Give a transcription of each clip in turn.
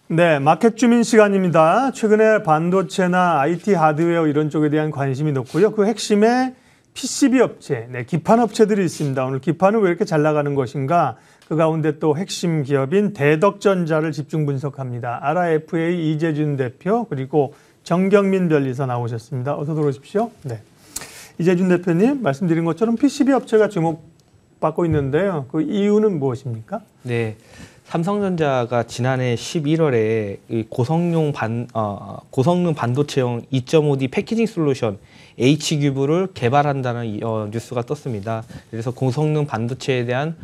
네, 마켓 주민 시간입니다. 최근에 반도체나 IT 하드웨어 이런 쪽에 대한 관심이 높고요. 그 핵심에 PCB 업체, 기판 업체들이 있습니다. 오늘 기판은 왜 이렇게 잘 나가는 것인가? 그 가운데 또 핵심 기업인 대덕전자를 집중 분석합니다. 아라FA 이재준 대표 그리고 정경민 변리사 나오셨습니다. 어서 들어오십시오. 네, 이재준 대표님 말씀드린 것처럼 PCB 업체가 주목받고 있는데요. 그 이유는 무엇입니까? 네. 삼성전자가 지난해 11월에 고성능 반도체용 2.5D 패키징 솔루션 H큐브를 개발한다는 뉴스가 떴습니다. 그래서 고성능 반도체에 대한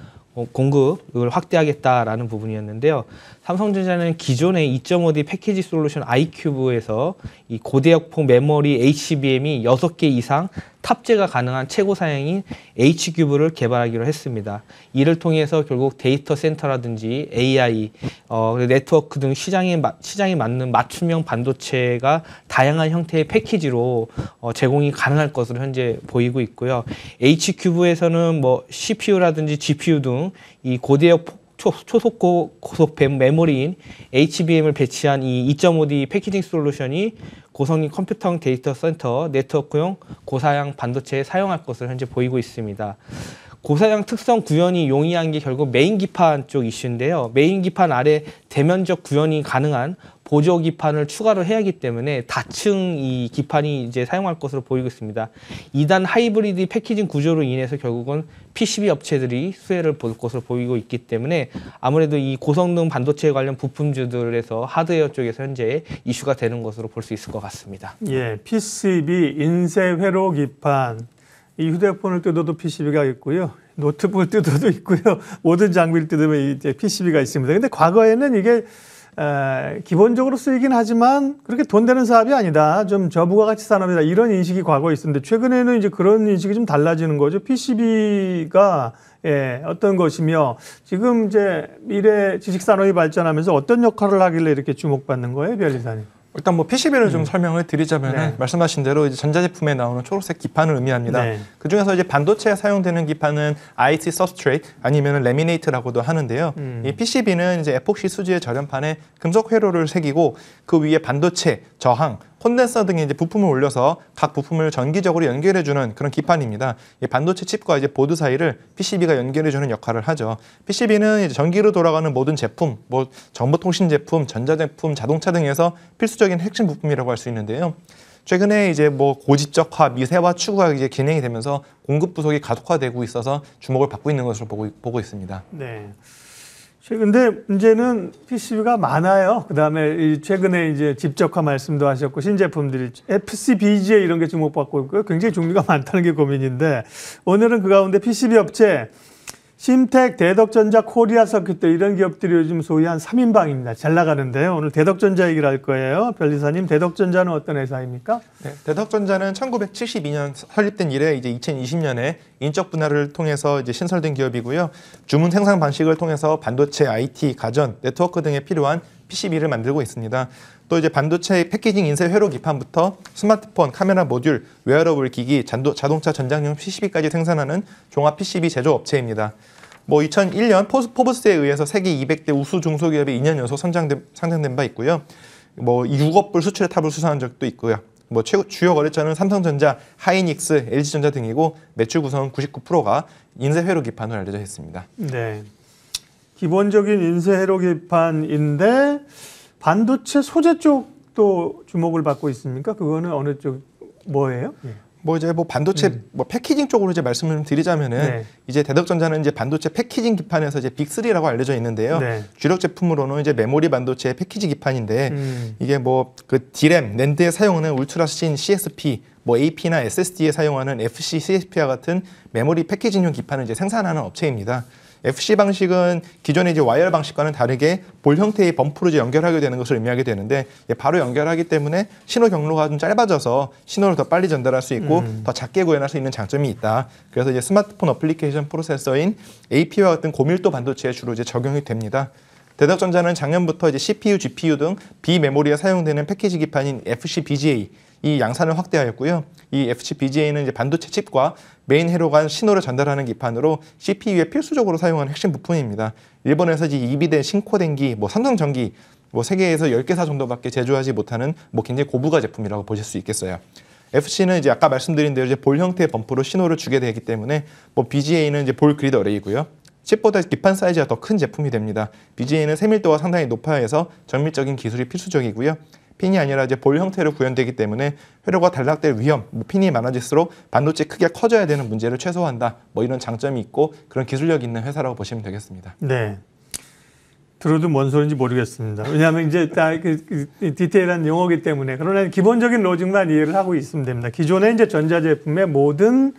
공급을 확대하겠다라는 부분이었는데요. 삼성전자는 기존의 2.5D 패키지 솔루션 i큐브에서 이 고대역폭 메모리 HBM이 6개 이상 탑재가 가능한 최고 사양인 H큐브를 개발하기로 했습니다. 이를 통해서 결국 데이터 센터라든지 AI, 네트워크 등 시장에 맞는 맞춤형 반도체가 다양한 형태의 패키지로 제공이 가능할 것으로 현재 보이고 있고요. H큐브에서는 뭐 CPU라든지 GPU 등 이 고대역 초속 메모리인 HBM을 배치한 이 2.5D 패키징 솔루션이 고성능 컴퓨터형 데이터 센터 네트워크용 고사양 반도체에 사용할 것을 현재 보이고 있습니다. 고사양 특성 구현이 용이한 게 결국 메인 기판 쪽 이슈인데요. 메인 기판 아래 대면적 구현이 가능한 보조 기판을 추가로 해야 하기 때문에 다층 이 기판이 이제 사용할 것으로 보이고 있습니다. 2단 하이브리드 패키징 구조로 인해서 결국은 PCB 업체들이 수혜를 볼 것으로 보이고 있기 때문에 아무래도 이 고성능 반도체 관련 부품주들에서 하드웨어 쪽에서 현재 이슈가 되는 것으로 볼 수 있을 것 같습니다. 예, PCB 인쇄 회로 기판. 이 휴대폰을 뜯어도 PCB가 있고요. 노트북을 뜯어도 있고요. 모든 장비를 뜯으면 이제 PCB가 있습니다. 근데 과거에는 이게 기본적으로 쓰이긴 하지만 그렇게 돈 되는 사업이 아니다. 좀 저부가가치 산업이다. 이런 인식이 과거에 있었는데 최근에는 이제 그런 인식이 좀 달라지는 거죠. PCB가 어떤 것이며 지금 이제 미래 지식 산업이 발전하면서 어떤 역할을 하길래 이렇게 주목받는 거예요, 변리사님? 일단 뭐 PCB를 좀 설명을 드리자면 네. 말씀하신 대로 이제 전자제품에 나오는 초록색 기판을 의미합니다. 네. 그 중에서 이제 반도체에 사용되는 기판은 IC 서브스트레이트 아니면 레미네이트라고도 하는데요. 이 PCB는 이제 에폭시 수지의 절연판에 금속 회로를 새기고 그 위에 반도체, 저항, 콘덴서 등의 이제 부품을 올려서 각 부품을 전기적으로 연결해주는 그런 기판입니다. 이 반도체 칩과 이제 보드 사이를 PCB가 연결해주는 역할을 하죠. PCB는 이제 전기로 돌아가는 모든 제품, 뭐 정보통신 제품, 전자제품, 자동차 등에서 필수적인 핵심 부품이라고 할 수 있는데요. 최근에 이제 뭐 고집적화, 미세화 추구가 이제 진행이 되면서 공급 부족이 가속화되고 있어서 주목을 받고 있는 것으로 보고 있습니다. 네. 근데 문제는 PCB가 많아요. 그다음에 최근에 이제 집적화 말씀도 하셨고 신제품들이 FCBGA 이런 게 주목받고 있고요. 굉장히 종류가 많다는 게 고민인데 오늘은 그 가운데 PCB 업체 심텍, 대덕전자, 코리아서킷 이런 기업들이 요즘 소위 한 3인방입니다. 잘 나가는데요. 오늘 대덕전자 얘기를 할 거예요. 변리사님, 대덕전자는 어떤 회사입니까? 네, 대덕전자는 1972년 설립된 이래 이제 2020년에 인적 분할을 통해서 이제 신설된 기업이고요. 주문 생산 방식을 통해서 반도체, IT, 가전, 네트워크 등에 필요한 PCB를 만들고 있습니다. 또 이제 반도체 패키징 인쇄 회로 기판부터 스마트폰, 카메라 모듈, 웨어러블 기기, 자동차 전장용 PCB까지 생산하는 종합 PCB 제조 업체입니다. 뭐 2001년 포브스에 의해서 세계 200대 우수 중소기업에 2년 연속 상장된 바 있고요. 뭐 6억 불 수출의 탑을 수상한 적도 있고요. 뭐 주요 거래처는 삼성전자, 하이닉스, LG전자 등이고 매출 구성은 99%가 인쇄 회로 기판으로 알려져 있습니다. 네. 기본적인 인쇄 회로 기판인데 반도체 소재 쪽도 주목을 받고 있습니까? 그거는 어느 쪽 뭐예요? 예. 뭐 이제 뭐 반도체 뭐 패키징 쪽으로 이제 말씀을 좀 드리자면은 이제 대덕전자는 이제 반도체 패키징 기판에서 이제 빅3라고 알려져 있는데요. 주력 제품으로는 이제 메모리 반도체 패키지 기판인데 이게 뭐 그 D램, 낸드에 사용하는 울트라신 CSP, 뭐 AP나 SSD에 사용하는 FC, CSP와 같은 메모리 패키징용 기판을 이제 생산하는 업체입니다. FC 방식은 기존의 이제 와이어 방식과는 다르게 볼 형태의 범프로 이제 연결하게 되는 것을 의미하게 되는데 바로 연결하기 때문에 신호 경로가 좀 짧아져서 신호를 더 빨리 전달할 수 있고 더 작게 구현할 수 있는 장점이 있다. 그래서 이제 스마트폰 어플리케이션 프로세서인 AP와 같은 고밀도 반도체에 주로 이제 적용이 됩니다. 대덕전자는 작년부터 이제 CPU, GPU 등 비메모리에 사용되는 패키지 기판인 FCBGA 이 양산을 확대하였고요. 이 FCBGA는 이제 반도체 칩과 메인 회로 간 신호를 전달하는 기판으로 CPU에 필수적으로 사용하는 핵심 부품입니다. 일본에서 이제 EB대 신코덴기, 삼성전기, 세계에서 10개사 정도밖에 제조하지 못하는 굉장히 고부가 제품이라고 보실 수 있겠어요. FC는 이제 아까 말씀드린 대로 이제 볼 형태의 범프로 신호를 주게 되기 때문에 BGA는 이제 볼 그리드 어레이고요. 칩보다 기판 사이즈가 더 큰 제품이 됩니다. BGA는 세밀도가 상당히 높아야 해서 정밀적인 기술이 필수적이고요. 핀이 아니라 이제 볼 형태로 구현되기 때문에 회로가 단락될 위험, 핀이 많아질수록 반도체 크기가 커져야 되는 문제를 최소화한다. 이런 장점이 있고 그런 기술력 있는 회사라고 보시면 되겠습니다. 네. 들어도 뭔 소리인지 모르겠습니다. 왜냐하면 이제 다 디테일한 용어이기 때문에. 그러나 기본적인 로직만 이해를 하고 있으면 됩니다. 기존의 이제 전자제품의 모든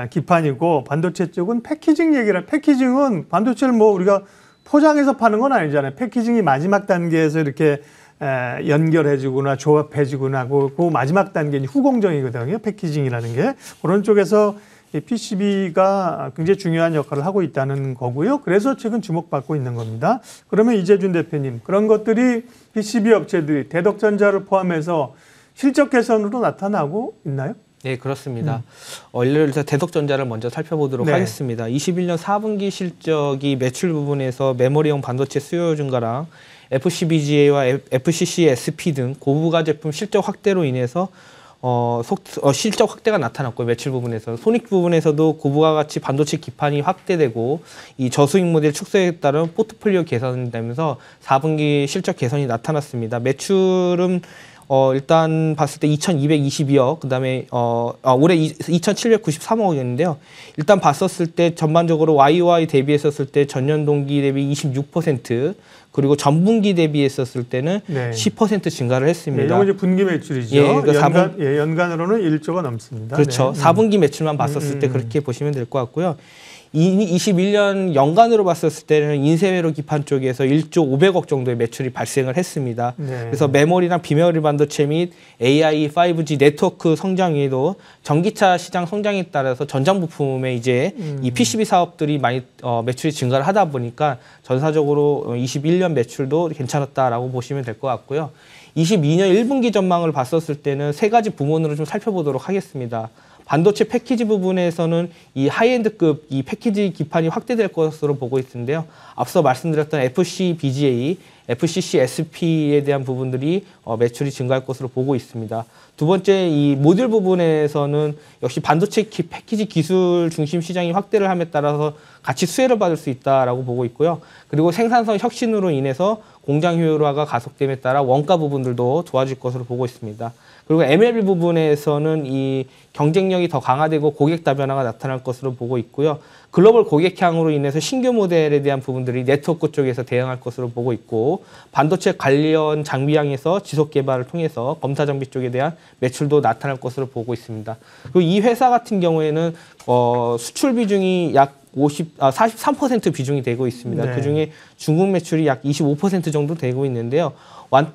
기판이고 반도체 쪽은 패키징 얘기를, 패키징은 반도체를 우리가 포장해서 파는 건 아니잖아요. 패키징이 마지막 단계에서 이렇게 연결해주거나 조합해주거나 그 마지막 단계는 후공정이거든요. 패키징이라는 게. 그런 쪽에서 이 PCB가 굉장히 중요한 역할을 하고 있다는 거고요. 그래서 최근 주목받고 있는 겁니다. 그러면 이재준 대표님, 그런 것들이 PCB 업체들이 대덕전자를 포함해서 실적 개선으로 나타나고 있나요? 네, 그렇습니다. 예를 들어서 대덕전자를 먼저 살펴보도록 하겠습니다. 21년 4분기 실적이 매출 부분에서 메모리용 반도체 수요 증가랑 FCBGA와 FCC SP 등 고부가 제품 실적 확대로 인해서 실적 확대가 나타났고, 매출 부분에서 손익 부분에서도 고부가 가치 반도체 기판이 확대되고 이 저수익 모델 축소에 따른 포트폴리오 개선이 되면서 4분기 실적 개선이 나타났습니다. 매출은 일단 봤을 때 2,222억, 그다음에 올해 2,793억이었는데요. 일단 봤었을 때 전반적으로 YOY 대비했었을 때 전년 동기 대비 26%, 그리고 전분기 대비했었을 때는 10% 증가를 했습니다. 이건 이제 분기 매출이죠. 그러니까 연간으로는 1조가 넘습니다. 그렇죠. 4분기 매출만 봤었을 때 그렇게 보시면 될 것 같고요. 21년 연간으로 봤었을 때는 인쇄회로 기판 쪽에서 1조 500억 정도의 매출이 발생을 했습니다. 그래서 메모리랑 비메모리 반도체 및 AI, 5G 네트워크 성장 외에도 전기차 시장 성장에 따라서 전장 부품의 이제 이 PCB 사업들이 많이 매출이 증가를 하다 보니까 전사적으로 21년 매출도 괜찮았다라고 보시면 될 것 같고요. 22년 1분기 전망을 봤었을 때는 세 가지 부문으로 좀 살펴보도록 하겠습니다. 반도체 패키지 부분에서는 이 하이엔드급 이 패키지 기판이 확대될 것으로 보고 있는데요. 앞서 말씀드렸던 FCBGA, FCC SP에 대한 부분들이 매출이 증가할 것으로 보고 있습니다. 두 번째, 이 모듈 부분에서는 역시 반도체 패키지 기술 중심 시장이 확대를 함에 따라서 같이 수혜를 받을 수 있다라고 보고 있고요. 그리고 생산성 혁신으로 인해서 공장 효율화가 가속됨에 따라 원가 부분들도 좋아질 것으로 보고 있습니다. 그리고 MLB 부분에서는 이 경쟁력이 더 강화되고 고객 다변화가 나타날 것으로 보고 있고요. 글로벌 고객향으로 인해서 신규 모델에 대한 부분들이 네트워크 쪽에서 대응할 것으로 보고 있고, 반도체 관련 장비향에서 지속 개발을 통해서 검사 장비 쪽에 대한 매출도 나타날 것으로 보고 있습니다. 그리고 이 회사 같은 경우에는 수출 비중이 약 43% 비중이 되고 있습니다. 그중에 중국 매출이 약 25% 정도 되고 있는데요.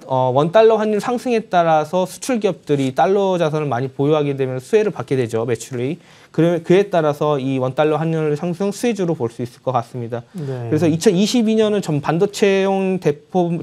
원달러 환율 상승에 따라서 수출 기업들이 달러 자산을 많이 보유하게 되면 수혜를 받게 되죠, 매출이. 그에 따라서 이 원달러 환율 상승 수혜주로 볼 수 있을 것 같습니다. 그래서 2022년은 전 반도체용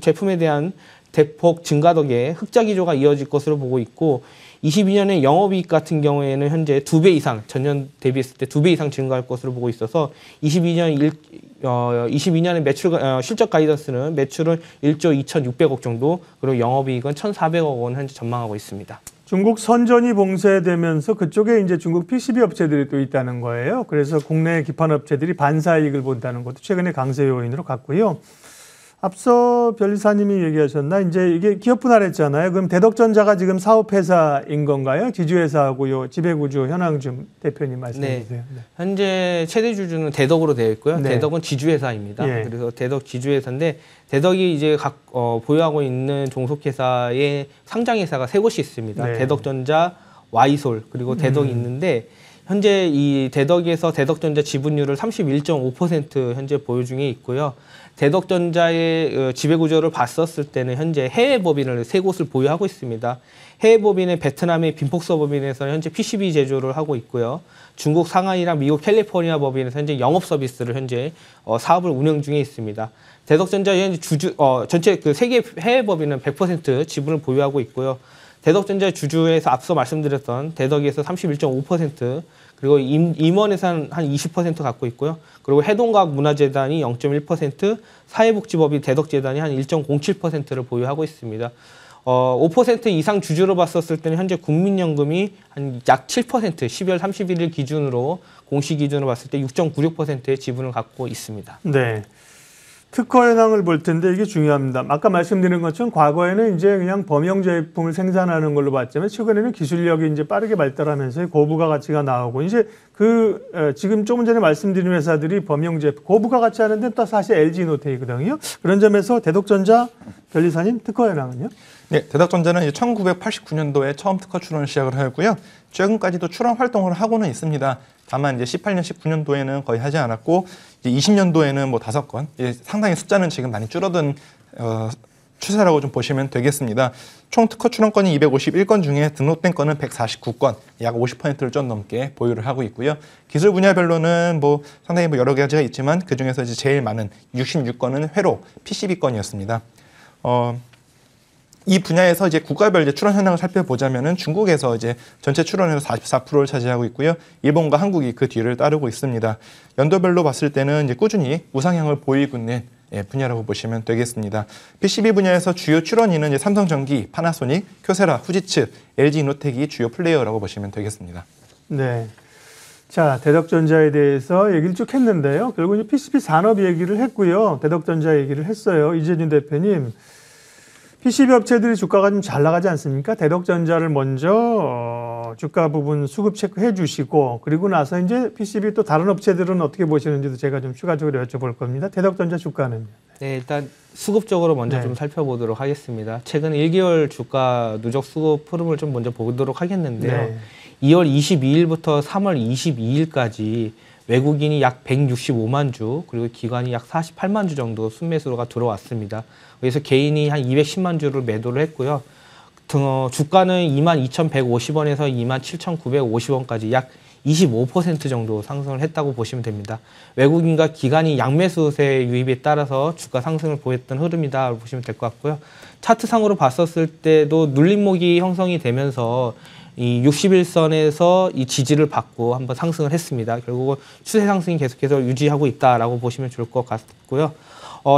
제품에 대한 대폭 증가 덕에 흑자 기조가 이어질 것으로 보고 있고, 22년에 영업이익 같은 경우에는 현재 2배 이상, 전년 대비했을 때 2배 이상 증가할 것으로 보고 있어서 22년의 매출 실적 가이던스는 매출은 1조 2,600억 정도, 그리고 영업이익은 1,400억 원 현재 전망하고 있습니다. 중국 선전이 봉쇄되면서 그쪽에 이제 중국 PCB 업체들이 또 있다는 거예요. 그래서 국내 기판 업체들이 반사이익을 본다는 것도 최근에 강세 요인으로 갔고요. 앞서 변리사님이 얘기하셨나? 이제 이게 기업 분할했잖아요. 그럼 대덕전자가 지금 사업회사인 건가요? 지주회사하고요. 지배구조 현황 좀 대표님 말씀해 주세요. 네. 현재 최대 주주는 대덕으로 되어 있고요. 대덕은 지주회사입니다. 그래서 대덕 지주회사인데, 대덕이 이제 보유하고 있는 종속회사의 상장회사가 세 곳이 있습니다. 대덕전자, Y솔, 그리고 대덕이 있는데, 현재 이 대덕에서 대덕전자 지분율을 31.5% 현재 보유 중에 있고요. 대덕전자의 지배구조를 봤었을 때는 현재 해외 법인을 세 곳을 보유하고 있습니다. 해외 법인의 베트남의 빈폭서 법인에서는 현재 PCB 제조를 하고 있고요. 중국 상하이랑 미국 캘리포니아 법인에서 현재 영업 서비스를 현재 사업을 운영 중에 있습니다. 대덕전자 현재 전체 그 세계 해외 법인은 100% 지분을 보유하고 있고요. 대덕전자 주주에서 앞서 말씀드렸던 대덕에서 31.5%, 그리고 임원회사는 한 20% 갖고 있고요. 그리고 해동과학문화재단이 0.1%, 사회복지법인 대덕재단이 한 1.07%를 보유하고 있습니다. 5% 이상 주주로 봤었을 때는 현재 국민연금이 한 약 7%, 12월 31일 기준으로 공시 기준으로 봤을 때 6.96%의 지분을 갖고 있습니다. 네. 특허 현황을 볼 텐데 이게 중요합니다. 아까 말씀드린 것처럼 과거에는 이제 그냥 범용 제품을 생산하는 걸로 봤지만 최근에는 기술력이 이제 빠르게 발달하면서 고부가 가치가 나오고 이제 지금 조금 전에 말씀드린 회사들이 범용 제품 고부가 가치 하는데 또 사실 LG 노텍이거든요. 그런 점에서 대덕전자 변리사님 특허 현황은요? 네, 대덕전자는 1989년도에 처음 특허 출원을 시작을 하였고요. 최근까지도 출원 활동을 하고는 있습니다. 다만 이제 18년, 19년도에는 거의 하지 않았고 이제 20년도에는 뭐 5건, 상당히 숫자는 지금 많이 줄어든 추세라고 좀 보시면 되겠습니다. 총 특허 출원건이 251건 중에 등록된 건은 149건, 약 50%를 좀 넘게 보유를 하고 있고요. 기술 분야별로는 뭐 상당히 뭐 여러 가지가 있지만 그 중에서 이제 제일 많은 66건은 회로 PCB건이었습니다. 이 분야에서 이제 국가별 이제 출원 현황을 살펴보자면은 중국에서 이제 전체 출원에서 44%를 차지하고 있고요. 일본과 한국이 그 뒤를 따르고 있습니다. 연도별로 봤을 때는 이제 꾸준히 우상향을 보이고 있는 분야라고 보시면 되겠습니다. PCB 분야에서 주요 출원인은 이제 삼성전기, 파나소닉, 쿄세라, 후지츠, LG이노텍이 주요 플레이어라고 보시면 되겠습니다. 네. 자, 대덕전자에 대해서 얘기를 쭉 했는데요. 결국 이제 PCB 산업 얘기를 했고요. 대덕전자 얘기를 했어요. 이재준 대표님. PCB 업체들이 주가가 좀 잘 나가지 않습니까? 대덕전자를 먼저 주가 부분 수급 체크해 주시고 그리고 나서 이제 PCB 또 다른 업체들은 어떻게 보시는지도 제가 좀 추가적으로 여쭤볼 겁니다. 대덕전자 주가는? 네, 일단 수급적으로 먼저 좀 살펴보도록 하겠습니다. 최근 1개월 주가 누적 수급 흐름을 좀 먼저 보도록 하겠는데요. 네. 2월 22일부터 3월 22일까지 외국인이 약 165만 주, 그리고 기관이 약 48만 주 정도 순매수가 들어왔습니다. 그래서 개인이 한 210만 주를 매도를 했고요. 주가는 22,150원에서 27,950원까지 약 25% 정도 상승을 했다고 보시면 됩니다. 외국인과 기관이 양매수세 유입에 따라서 주가 상승을 보였던 흐름이다 보시면 될 것 같고요. 차트상으로 봤었을 때도 눌림목이 형성이 되면서 이 61선에서 이 지지를 받고 한번 상승을 했습니다. 결국은 추세 상승이 계속해서 유지하고 있다라고 보시면 좋을 것 같고요.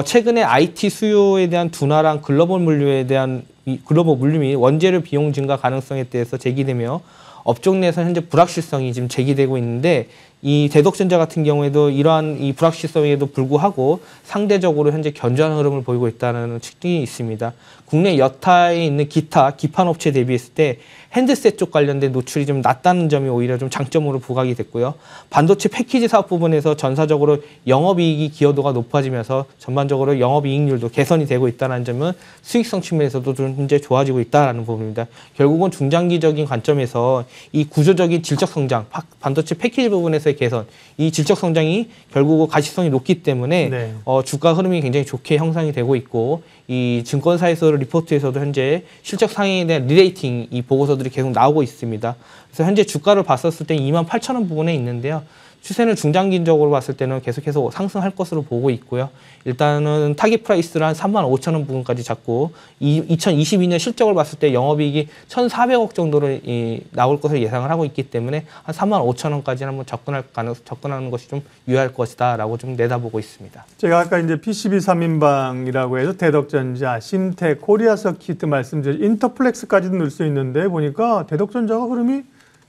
최근에 IT 수요에 대한 둔화랑 글로벌 물류에 대한 글로벌 물류 및 원재료 비용 증가 가능성에 대해서 제기되며 업종 내에서 현재 불확실성이 지금 제기되고 있는데 이 대덕전자 같은 경우에도 이러한 이 불확실성에도 불구하고 상대적으로 현재 견조한 흐름을 보이고 있다는 측정이 있습니다. 국내 여타에 있는 기타 기판 업체 대비했을 때 핸드셋 쪽 관련된 노출이 좀 낮다는 점이 오히려 좀 장점으로 부각이 됐고요. 반도체 패키지 사업 부분에서 전사적으로 영업이익이 기여도가 높아지면서 전반적으로 영업이익률도 개선이 되고 있다는 점은 수익성 측면에서도 좀 현재 좋아지고 있다는 부분입니다. 결국은 중장기적인 관점에서 이 구조적인 질적 성장, 반도체 패키지 부분에서의 개선, 이 질적 성장이 결국은 가시성이 높기 때문에 네. 주가 흐름이 굉장히 좋게 형성이 되고 있고 이 증권사에서 리포트에서도 현재 실적 상향에 대한 리레이팅 이 보고서들이 계속 나오고 있습니다. 그래서 현재 주가를 봤었을 때 28,000원 부분에 있는데요. 추세는 중장기적으로 봤을 때는 계속해서 상승할 것으로 보고 있고요. 일단은 타깃 프라이스를 한 35,000원 부분까지 잡고 2022년 실적을 봤을 때 영업이익이 1,400억 정도로 나올 것을 예상을 하고 있기 때문에 한 35,000원까지 한번 접근하는 것이 좀 유효할 것이다라고 좀 내다보고 있습니다. 제가 아까 이제 PCB 3인방이라고 해서 대덕전자, 신텍, 코리아서키트 말씀드린 인터플렉스까지도 넣을 수 있는데 보니까 대덕전자가 흐름이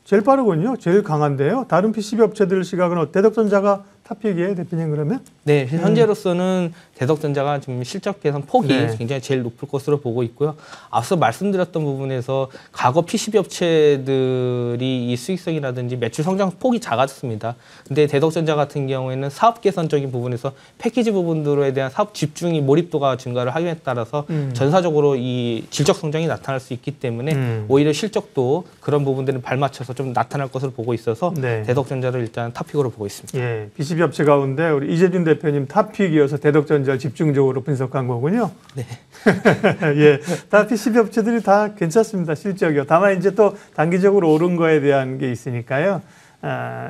제일 빠르군요. 제일 강한데요. 다른 PCB 업체들 시각은 대덕전자가 탑픽이에요, 대표님 그러면? 네, 현재로서는 대덕전자가 지금 실적 개선 폭이 네. 굉장히 제일 높을 것으로 보고 있고요. 앞서 말씀드렸던 부분에서 과거 PCB 업체들이 이 수익성이라든지 매출 성장 폭이 작았습니다. 근데 대덕전자 같은 경우에는 사업 개선적인 부분에서 패키지 부분들에 대한 사업 집중이 몰입도가 증가를 하기에 따라서 전사적으로 이 질적 성장이 나타날 수 있기 때문에 오히려 실적도 그런 부분들은 발맞춰서 좀 나타날 것으로 보고 있어서 네. 대덕전자를 일단 탑픽으로 보고 있습니다. 예, PCB 업체 가운데 우리 이재준 대표님 탑픽이어서 대덕전자를 집중적으로 분석한 거군요. 네. 예, 다 PCB 업체들이 다 괜찮습니다. 실적이요. 다만 이제 또 단기적으로 오른 거에 대한 게 있으니까요.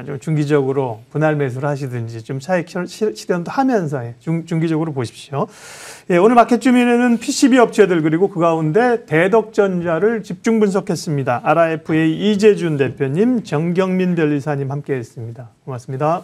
좀 중기적으로 분할 매수를 하시든지 좀 차익 실현도 하면서 중기적으로 보십시오. 예, 오늘 마켓 주민에는 PCB 업체들 그리고 그 가운데 대덕전자를 집중 분석했습니다. RFA 이재준 대표님, 정경민 변리사님 함께했습니다. 고맙습니다.